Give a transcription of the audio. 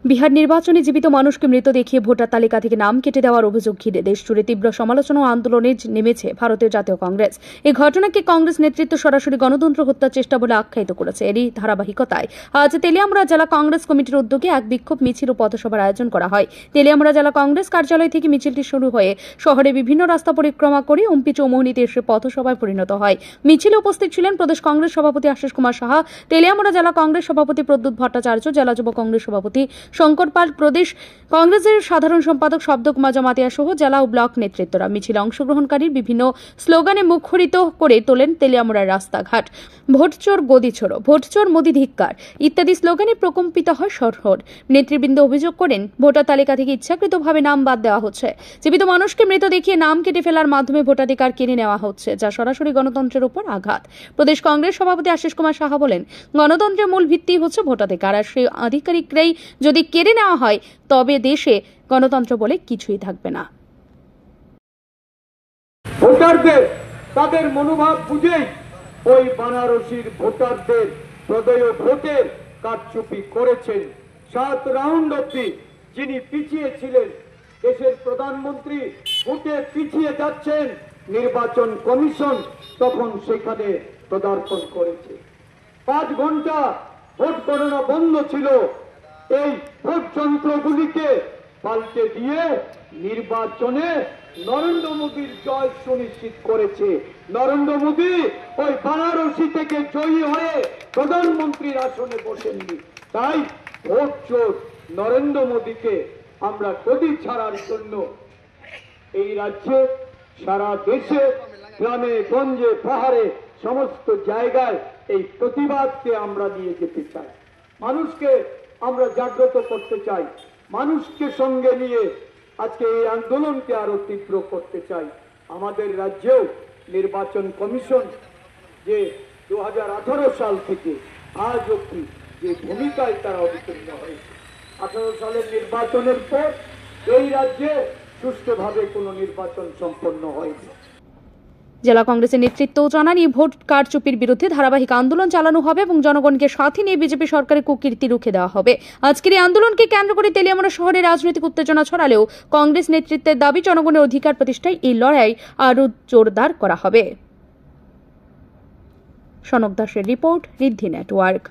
বিহার নির্বাচনে জীবিত মানুষকে মৃত দেখিয়ে ভোটার তালিকা থেকে নাম কেটে দেওয়ার অভিযোগ ঘিরে দেশজুড়ে তীব্র সমালোচনা ও আন্দোলনে নেমেছে ভারতীয় জাতীয় কংগ্রেস। এই ঘটনাকে কংগ্রেস নেতৃত্ব সরাসরি গণতন্ত্র হত্যার চেষ্টা বলে আখ্যায়িত করেছে। এরই ধারাবাহিকতায় আজ তেলিয়ামুড়া জেলা কংগ্রেস কমিটির উদ্যোগে এক বিক্ষোভ মিছিল ও পথসভার আয়োজন করা হয়। তেলিয়ামুড়া জেলা কংগ্রেস কার্যালয় থেকে মিছিলটি শুরু হয়ে শহরে বিভিন্ন রাস্তা পরিক্রমা করে অম্পি চৌমুহনীতে এসে পথসভায় পরিণত হয়। মিছিলে উপস্থিত ছিলেন প্রদেশ কংগ্রেস সভাপতি আশিস কুমার সাহা, তেলিয়ামুড়া জেলা কংগ্রেস সভাপতি প্রদ্যুৎ ভট্টাচার্য, জেলা যুব কংগ্রেস সভাপতি শঙ্কর পাল, প্রদেশ কংগ্রেসের সাধারণ সম্পাদক শব্দ কুমার জমাতিয়া সহ জেলা ও ব্লক নেতৃত্বরা। মিছিলে অংশগ্রহণকারীর বিভিন্ন স্লোগানে মুখরিত করে তোলেন তেলিয়ামুড়ার রাস্তাঘাট। ভোট চোর গদি ছোড়ো, ভোট চোর মোদি ধিক্কার ইত্যাদি স্লোগানে প্রকম্পিত হয় শহর। নেতৃবৃন্দ অভিযোগ করেন ভোটার তালিকা থেকে ইচ্ছাকৃতভাবে নাম বাদ দেওয়া হচ্ছে। জীবিত মানুষকে মৃত দেখিয়ে নাম কেটে ফেলার মাধ্যমে ভোটাধিকার কেড়ে নেওয়া হচ্ছে, যা সরাসরি গণতন্ত্রের উপর আঘাত। প্রদেশ কংগ্রেস সভাপতি আশিস কুমার সাহা বলেন, গণতন্ত্রের মূল ভিত্তি হচ্ছে ভোটাধিকার, আর সেই আধিকারিকরাই যদি কেড়ে নেওয়া হয় তবে দেশে গণতন্ত্র বলে কিছুই থাকবে না। ভোটারদের তাদের মনোভাব বুঝেই ওই বানারসির ভোটারদের প্রদেয় ভোটের কারচুপি করেছেন। 7 রাউন্ড অব্দি যিনি পিছিয়ে ছিলেন, দেশের প্রধানমন্ত্রী ভোটে পিছিয়ে যাচ্ছেন, নির্বাচন কমিশন তখন সেখানে পদার্পণ করেছে। 5 ঘন্টা ভোট গণনা বন্ধ ছিল। এই ভোট যন্ত্রগুলিকে পাল্টে দিয়ে নির্বাচনে নরেন্দ্র মোদীর জয় সুনিশ্চিত করেছে। নরেন্দ্র মোদী ওই বানারসি থেকে জয়ী হয়ে প্রধানমন্ত্রীর আসনে বসেননি। তাই ভোট চোর নরেন্দ্র মোদীকে আমরা গদি ছাড়ার জন্য এই রাজ্যে, সারা দেশে, গ্রামে গঞ্জে পাহাড়ে সমস্ত জায়গায় এই প্রতিবাদকে আমরা নিয়ে যেতে চাই। মানুষকে আমরা জাগ্রত করতে চাই, মানুষকে সঙ্গে নিয়ে আজকে এই আন্দোলনকে আরো তীব্র করতে চাই। আমাদের রাজ্যেও নির্বাচন কমিশন যে 2018 সাল থেকে আজ অবধি যে ভূমিকায় তারা অবতীর্ণ হয়েছে, 18 সালের নির্বাচনের পর এই রাজ্যে সুষ্ঠুভাবে কোনো নির্বাচন সম্পন্ন হয়নি। জেলা কংগ্রেসের নেতৃত্ব জানান, এই ভোট কারচুপির বিরুদ্ধে ধারাবাহিক আন্দোলন চালানো হবে এবং জনগণকে সাথে নিয়ে বিজেপি সরকারের কুকীর্তি রুখে দেওয়া হবে। আজকের এই আন্দোলনকে কেন্দ্র করে তেলিয়ামুড়া শহরে রাজনৈতিক উত্তেজনা ছড়ালেও কংগ্রেস নেতৃত্বের দাবি, জনগণের অধিকার প্রতিষ্ঠায় এই লড়াই আরও জোরদার করা হবে। সনক দাসের রিপোর্ট, ঋদ্ধি নেটওয়ার্ক।